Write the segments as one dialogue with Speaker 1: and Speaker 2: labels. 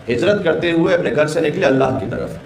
Speaker 1: ہجرت کرتے ہوئے اپنے گھر سے نکلے اللہ کی طرف۔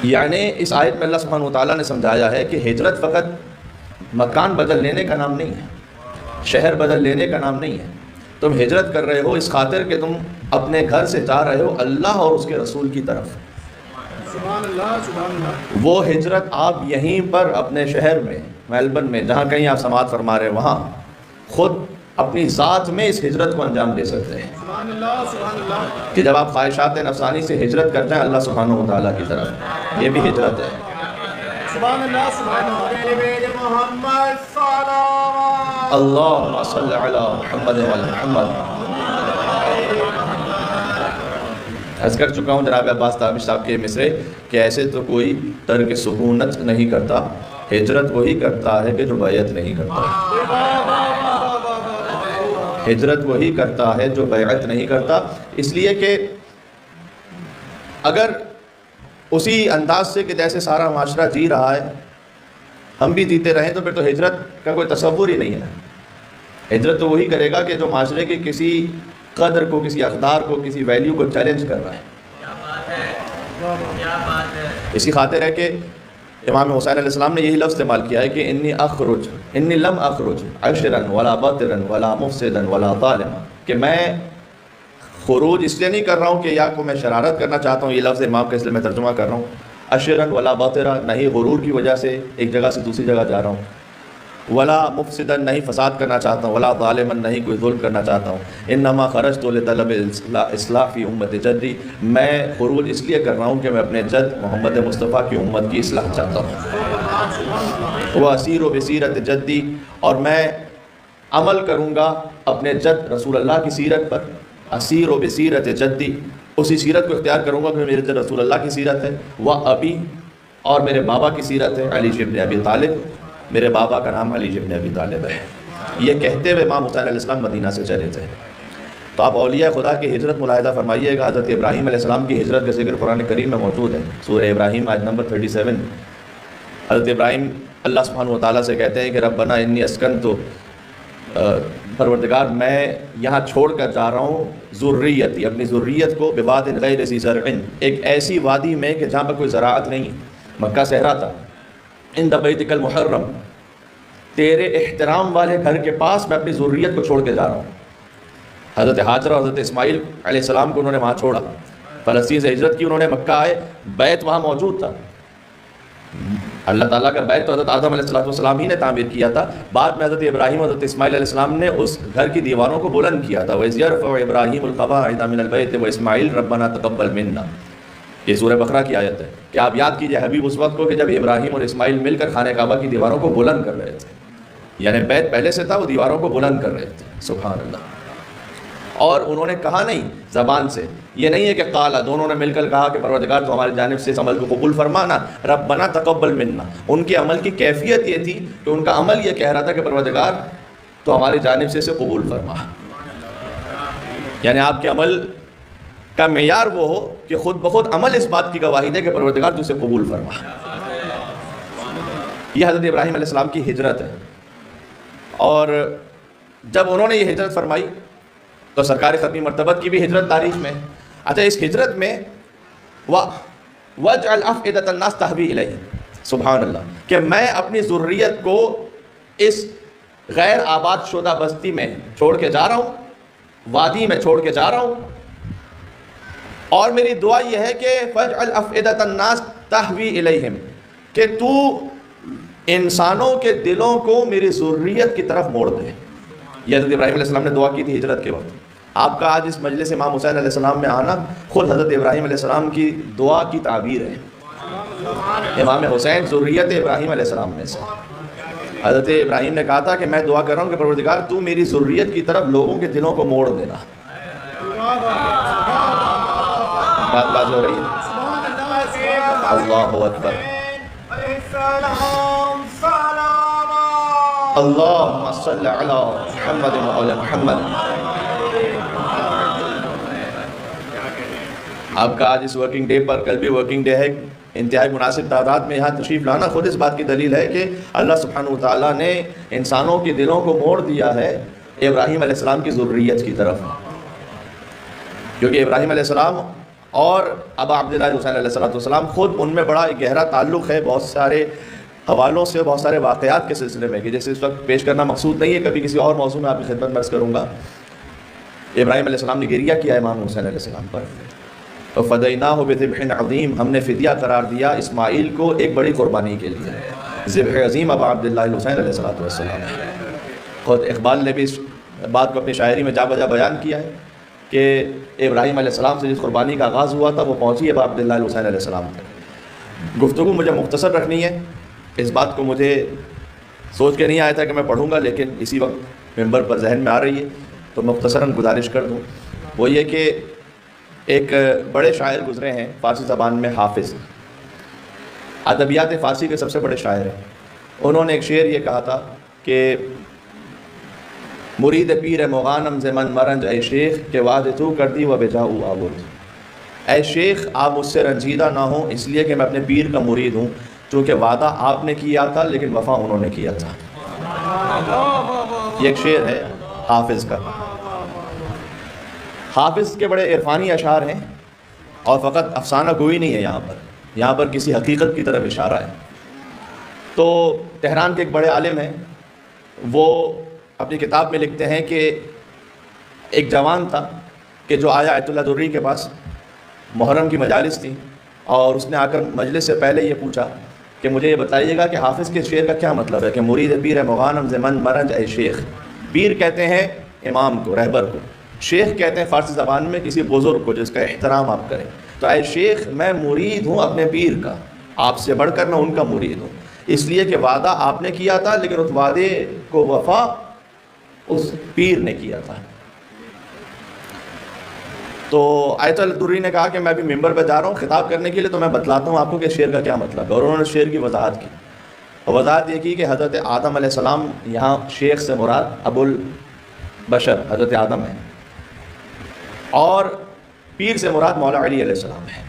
Speaker 1: یعنی اس آیت میں اللہ سبحانہ وتعالیٰ نے سمجھایا ہے کہ ہجرت فقط مکان بدل لینے کا نام نہیں ہے، شہر بدل لینے کا نام نہیں ہے۔ تم ہجرت کر رہے ہو اس خاطر کہ تم اپنے گھر سے جا رہے ہو اللہ اور اس کے رسول کی طرف۔
Speaker 2: سبحان اللہ سبحان اللہ۔
Speaker 1: وہ ہجرت آپ یہیں پر اپنے شہر میں، میلبرن میں، جہاں کہیں آپ سماعت فرما رہے ہیں، وہاں خود اپنی ذات میں اس ہجرت کو انجام دے سکتے ہیں
Speaker 2: سبحان اللہ
Speaker 1: کہ جب آپ خواہشات نفسانی سے ہجرت کرتے ہیں اللہ سبحانہ وتعالیٰ کی طرف، یہ بھی ہجرت ہے۔
Speaker 2: سبحان اللہ سبحان اللہ۔ محمد صلی
Speaker 1: اللہم صلی علی محمد و علی محمد۔ عرض کر چکا ہوں جناب عباس تابش صاحب کے مصرے کہ ایسے تو کوئی ترک سکونت نہیں کرتا، ہجرت وہی کرتا ہے کہ جو بیعت نہیں کرتا۔ ہجرت وہی کرتا ہے جو بیعت نہیں کرتا، اس لیے کہ اگر اسی انداز سے کہ جیسے سارا معاشرہ جی رہا ہے ہم بھی جیتے رہیں تو پھر تو ہجرت کا کوئی تصور ہی نہیں ہے۔ ہجرت تو وہی کرے گا کہ جو معاشرے کے کسی قدر کو، کسی اقدار کو، کسی ویلیو کو چیلنج کر رہا ہے۔ اسی خاطر ہے کہ امام حسین علیہ السلام نے یہی لفظ استعمال کیا ہے کہ انی لم اخرج عشرا ولا بطرا ولا مفسدا ولا ظالما، کہ میں خروج اس لیے نہیں کر رہا ہوں کہ یا کو میں شرارت کرنا چاہتا ہوں، یہ لفظ امام کا اس لیے میں ترجمہ کر رہا ہوں، عشرا ولا بطرا، نہیں غرور کی وجہ سے ایک جگہ سے دوسری جگہ جا رہا ہوں، ولا مفسدا، نہیں فساد کرنا چاہتا ہوں، ولا ظالما، نہیں کوئی ظلم کرنا چاہتا ہوں، انما خرجت لطلب اصلاح فی امت جدی، میں خروج اس لیے کر رہا ہوں کہ میں اپنے جد محمد مصطفیٰ کی امت کی اصلاح چاہتا ہوں۔ واسیر بسیرت جدی، اور میں عمل کروں گا اپنے جد رسول اللہ کی سیرت پر، اسیر بسیرت جدی، اسی سیرت کو اختیار کروں گا کہ میرے جد رسول اللہ کی سیرت ہے، وہ ابی، اور میرے بابا کی سیرت ہے، علی ابن ابی طالب، میرے بابا کا نام علی ابن ابی طالب ہے۔ یہ کہتے ہوئے امام حسین علیہ السلام مدینہ سے چلے تھے۔ تو آپ اولیاء خدا کی ہجرت ملاحظہ فرمائیے گا، حضرت ابراہیم علیہ السلام کی ہجرت کا ذکر قرآن کریم میں موجود ہے، سورہ ابراہیم آیت نمبر 37۔ حضرت ابراہیم اللہ سبحانہ وتعالیٰ سے کہتے ہیں کہ ربنا انی اسکنت، پروردگار میں یہاں چھوڑ کر جا رہا ہوں ذریتی، اپنی ذریت کو، بواد غیر ذی زرع، ایک ایسی وادی میں کہ جہاں پر کوئی زراعت نہیں، مکہ صحرا تھا، عند بیتک المحرم، تیرے احترام والے گھر کے پاس میں اپنی ذریت کو چھوڑ کے جا رہا ہوں۔ حضرت حاجرہ اور حضرت اسماعیل علیہ السلام کو انہوں نے وہاں چھوڑا، فلسطین سے ہجرت کی انہوں نے، مکہ آئے، بیت وہاں موجود تھا، اللہ تعالیٰ کا بیت تو حضرت آدم علیہ السلام ہی نے تعمیر کیا تھا، بعد میں حضرت ابراہیم اور حضرت اسماعیل علیہ السلام نے اس گھر کی دیواروں کو بلند کیا تھا۔ وَإِذْ يَرْفَعُ إِبْرَاهِيمُ الْقَوَاعِدَ مِنَ الْبَيْتِ وَإِسْمَاعِيلُ رَبَّنَا تَقَبَّلْ مِنَّا، یہ سورہ بقرہ کی آیت ہے کہ آپ یاد کیجئے حبیب اس وقت کو کہ جب ابراہیم اور اسماعیل مل کر خانہ کعبہ کی دیواروں کو بلند کر رہے تھے، یعنی بیت پہلے سے تھا، وہ دیواروں کو بلند کر رہے تھے، سبحان اللہ۔ اور انہوں نے کہا نہیں زبان سے، یہ نہیں ہے کہ قالا، دونوں نے مل کر کہا کہ پروردگار تو ہماری جانب سے اس عمل کو قبول فرمانا، ربنا تقبل منا، ان کے عمل کی کیفیت یہ تھی کہ ان کا عمل یہ کہہ رہا تھا کہ پروردگار تو ہماری جانب سے اسے قبول فرما، یعنی آپ کے عمل کا معیار وہ ہو کہ خود بخود عمل اس بات کی گواہی دے کہ پروردگار تو اسے قبول فرما۔ یہ حضرت ابراہیم علیہ السلام کی ہجرت ہے، اور جب انہوں نے یہ ہجرت فرمائی تو سرکار ختمی مرتبت کی بھی ہجرت تاریخ میں۔ اچھا، اس ہجرت میں وَاجْعَلْ أَفْئِدَةَ النَّاسِ تَهْوِي إِلَيْهِ، سبحان اللہ، کہ میں اپنی ذریت کو اس غیر آباد شدہ بستی میں چھوڑ کے جا رہا ہوں، وادی میں چھوڑ کے جا رہا ہوں، اور میری دعا یہ ہے کہ وَاجْعَلْ أَفْئِدَةَ النَّاسِ تَهْوِي إِلَيْهِمْ، کہ تو انسانوں کے دلوں کو میری ذریت کی طرف موڑ دے۔ یہ حضرت ابراہیم علیہ السلام نے دعا کی تھی ہجرت کے وقت۔ آپ کا آج اس مجلس امام حسین علیہ السلام میں آنا خود حضرت ابراہیم علیہ السلام کی دعا کی تعبیر ہے۔ امام حسین ذریت ابراہیم علیہ السلام میں سے، حضرت ابراہیم نے کہا تھا کہ میں دعا کر رہا ہوں کہ پروردگار تو میری ذریت کی طرف لوگوں کے دلوں کو موڑ دینا۔ بات باز ہو رہی ہے؟ اللہ اکبر، اللہم صلی علی محمد و علی محمد۔ آپ کا آج اس ورکنگ ڈے پر، کل بھی ورکنگ ڈے ہے، انتہائی مناسب تعداد میں یہاں تشریف لانا خود اس بات کی دلیل ہے کہ اللہ سبحانہ وتعالیٰ نے انسانوں کے دلوں کو موڑ دیا ہے ابراہیم علیہ السلام کی ذریت کی طرف۔ کیونکہ ابراہیم علیہ السلام اور ابا عبداللہ حسین علیہ السلام خود ان میں بڑا ایک گہرا تعلق ہے بہت سارے حوالوں سے، بہت سارے واقعات کے سلسلے میں، کہ جیسے اس وقت پیش کرنا مقصود نہیں ہے، کبھی کسی اور موضوع میں آپ کی خدمت میں عرض کروں گا۔ ابراہیم علیہ السلام نے گریہ کیا امام حسین علیہ السلام پر، تو فدیناہ بذبح عظیم، ہم نے فدیہ قرار دیا اسماعیل کو ایک بڑی قربانی کے لیے، ذبح عظیم ابا عبداللہ حسین علیہ السلام۔ خود اقبال نے بھی اس بات کو اپنی شاعری میں جا بجا بیان کیا ہے کہ ابراہیم علیہ السلام سے جس قربانی کا آغاز ہوا تھا وہ پہنچی ابا عبداللہ حسین علیہ السلام تک۔ گفتگو مجھے مختصر رکھنی ہے، اس بات کو مجھے سوچ کے نہیں آیا تھا کہ میں پڑھوں گا، لیکن اسی وقت ممبر پر ذہن میں آ رہی ہے تو مختصراً گزارش کر دوں۔ وہ یہ کہ ایک بڑے شاعر گزرے ہیں فارسی زبان میں، حافظ، ادبیات فارسی کے سب سے بڑے شاعر ہیں۔ انہوں نے ایک شعر یہ کہا تھا کہ مرید پیر مغانم زمن مرنج اے شیخ کہ وعدے تو کر دی و بجاؤ آورد، اے شیخ آپ مجھ سے رنجیدہ نہ ہوں اس لیے کہ میں اپنے پیر کا مرید ہوں، چونکہ وعدہ آپ نے کیا تھا لیکن وفا انہوں نے کیا تھا۔ یہ ایک شعر ہے حافظ کا۔ حافظ کے بڑے عرفانی اشعار ہیں اور فقط افسانہ گوئی نہیں ہے، یہاں پر کسی حقیقت کی طرف اشارہ ہے۔ تو تہران کے ایک بڑے عالم ہیں، وہ اپنی کتاب میں لکھتے ہیں کہ ایک جوان تھا کہ جو آیا آیت اللہ دری کے پاس، محرم کی مجالس تھی، اور اس نے آ کر مجلس سے پہلے یہ پوچھا کہ مجھے یہ بتائیے گا کہ حافظ کے شعر کا کیا مطلب ہے کہ مرید پیر مغانم زمن مرنج اے شیخ۔ پیر کہتے ہیں امام کو، رہبر کو، شیخ کہتے ہیں فارسی زبان میں کسی بزرگ کو جس کا احترام آپ کریں۔ تو اے شیخ میں مرید ہوں اپنے پیر کا، آپ سے بڑھ کر میں ان کا مرید ہوں، اس لیے کہ وعدہ آپ نے کیا تھا لیکن اس وعدے کو وفا اس پیر نے کیا تھا۔ تو آیت الدری نے کہا کہ میں بھی ممبر پہ جا رہا ہوں خطاب کرنے کے لیے، تو میں بتلاتا ہوں آپ کو کہ شعر کا کیا مطلب ہے، اور انہوں نے شعر کی وضاحت کی، اور وضاحت یہ کی کہ حضرت آدم علیہ السلام، یہاں شیخ سے مراد ابو البشر حضرت آدم ہے، اور پیر سے مراد مولا علی علیہ السلام ہے۔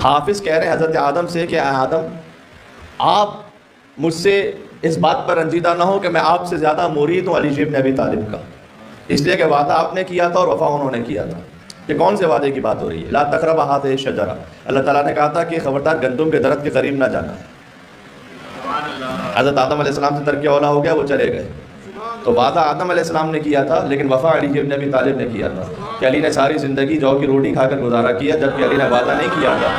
Speaker 1: حافظ کہہ رہے ہیں حضرت آدم سے کہ اے آدم آپ مجھ سے اس بات پر رنجیدہ نہ ہو کہ میں آپ سے زیادہ مرید ہوں علی ابن ابی طالب کا، اس لیے کہ وعدہ آپ نے کیا تھا اور وفا انہوں نے کیا تھا۔ یہ کون سے وعدے کی بات ہو رہی ہے؟ لا تقربا هذه الشجرہ، اللہ تعالیٰ نے کہا تھا کہ خبردار گندم کے درخت کے قریب نہ جانا۔ حضرت آدم علیہ السلام سے ترک اولا ہو گیا، وہ چلے گئے، تو وعدہ آدم علیہ السلام نے کیا تھا لیکن وفا علی ابن ابی طالب نے کیا تھا، کہ علی نے ساری زندگی جو کی روٹی کھا کر گزارا کیا، جبکہ علی نے وعدہ نہیں کیا تھا۔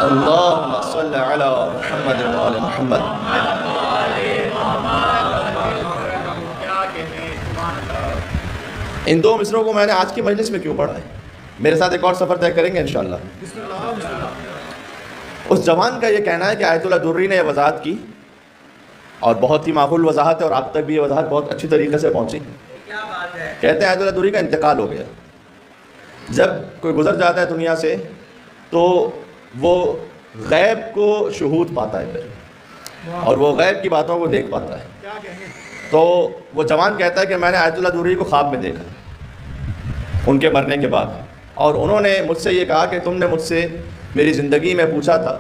Speaker 1: اللہم صلی علی محمد و آل محمد۔ ان دو مصروں کو میں نے آج کی مجلس میں کیوں پڑھا ہے؟ میرے ساتھ ایک اور سفر طے کریں گے انشاءاللہ۔ اس جوان کا یہ کہنا ہے کہ آیت اللہ دری نے یہ وضاحت کی، اور بہت ہی معقول وضاحت ہے، اور آپ تک بھی یہ وضاحت بہت اچھی طریقے سے پہنچی۔ کہتے ہیں آیت اللہ دری کا انتقال ہو گیا، جب کوئی گزر جاتا ہے دنیا سے تو وہ غیب کو شہود پاتا ہے پھر، اور وہ غیب کی باتوں کو دیکھ پاتا ہے۔ تو وہ جوان کہتا ہے کہ میں نے آیت اللہ دری کو خواب میں دیکھا ان کے مرنے کے بعد، اور انہوں نے مجھ سے یہ کہا کہ تم نے مجھ سے میری زندگی میں پوچھا تھا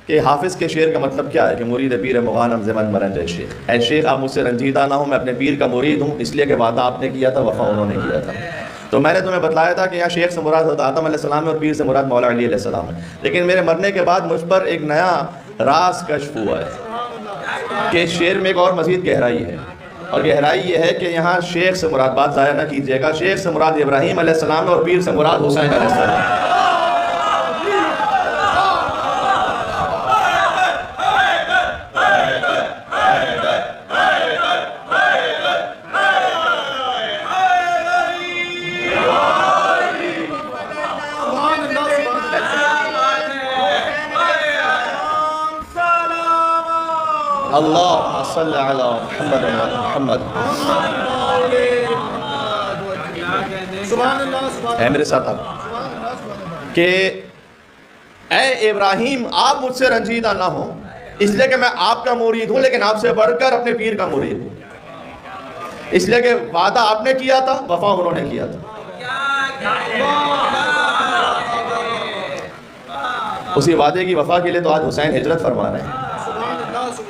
Speaker 1: کہ حافظ کے شعر کا مطلب کیا ہے کہ مرید پیر مغانم زمن مرنج اے شیخ، اے شیخ آپ مجھ سے رنجیدہ نہ ہوں، میں اپنے پیر کا مرید ہوں، اس لیے کہ وعدہ آپ نے کیا تھا، وفا انہوں نے کیا تھا۔ تو میں نے تمہیں بتلایا تھا کہ یہاں شیخ سے مراد حضرت آدم علیہ السلام ہے اور پیر سے مراد مولا علی علیہ السلام ہے، لیکن میرے مرنے کے بعد مجھ پر ایک نیا راز کشف ہوا ہے کہ اس شعر میں ایک اور مزید گہرائی ہے، اور گہرائی یہ ہے کہ یہاں شیخ سے مراد، بات ضائع نہ کیجیے گا، شیخ سے مراد ابراہیم علیہ السلام ہے اور پیر سے مراد حسین علیہ السلام۔ اللہم صلی علی محمد و آل محمد۔
Speaker 2: سبحان اللہ،
Speaker 1: ہے میرے ساتھ آپ کہ اے ابراہیم آپ مجھ سے رنجیدہ نہ ہوں، اس لیے کہ میں آپ کا مرید ہوں، لیکن آپ سے بڑھ کر اپنے پیر کا مرید ہوں، اس لیے کہ وعدہ آپ نے کیا تھا، وفا انہوں نے کیا تھا۔ اسی وعدے کی وفا کے لیے تو آج حسین ہجرت فرما رہے ہیں۔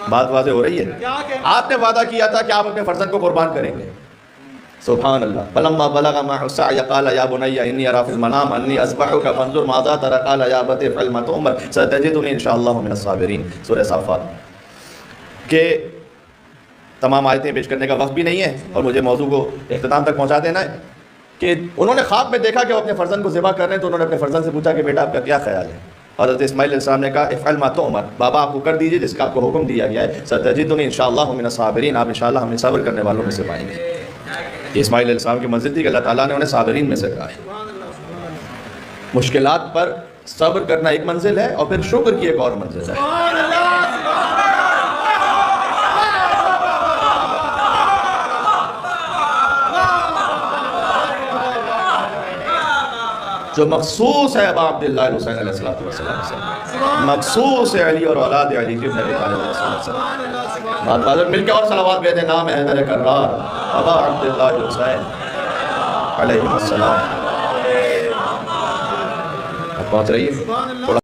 Speaker 1: بات واضح ہو رہی ہے؟ آپ نے وعدہ کیا تھا کہ آپ اپنے فرزند کو قربان کریں گے۔ سبحان اللہ۔ فلما بلغ معه السعي قال يا بني اني ارى في المنام اني اذبحك فانظر ماذا ترى قال يا ابت افعل ما تؤمر ستجدني ان شاء الله من الصابرين۔ سورہ صافات کے تمام آیتیں پیش کرنے کا وقت بھی نہیں ہے اور مجھے موضوع کو اختتام تک پہنچا دینا ہے کہ انہوں نے خواب میں دیکھا کہ وہ اپنے فرزند کو ذبح کر رہے ہیں، تو انہوں نے اپنے فرزند سے پوچھا کہ بیٹا آپ کا کیا خیال ہے؟ حضرت اسماعیل علیہ السلام نے کہا افعل ما تؤمر، بابا آپ کو کر دیجئے جس کا آپ کو حکم دیا گیا ہے، ستجدنی ان شاء اللہ من الصابرین، آپ انشاءاللہ ہمیں صبر کرنے والوں میں سے پائیں گے۔ اسماعیل علیہ السلام کی منزل تھی کہ اللہ تعالیٰ نے انہیں صابرین میں سے کہا ہے۔ مشکلات پر صبر کرنا ایک منزل ہے اور پھر شکر کی ایک اور منزل ہے۔ جو مخصوص ہے ابا عبداللہ حسین علیہ السلام سے، مخصوص ہے علی اور اولاد علی کی ابن ابی طالب علیہ السلام سے۔ بات بازر مل کے اور صلوات بیدے نام حیدر کرار ابا عبداللہ حسین علیہ السلام۔ اب پہنچ رہی ہے؟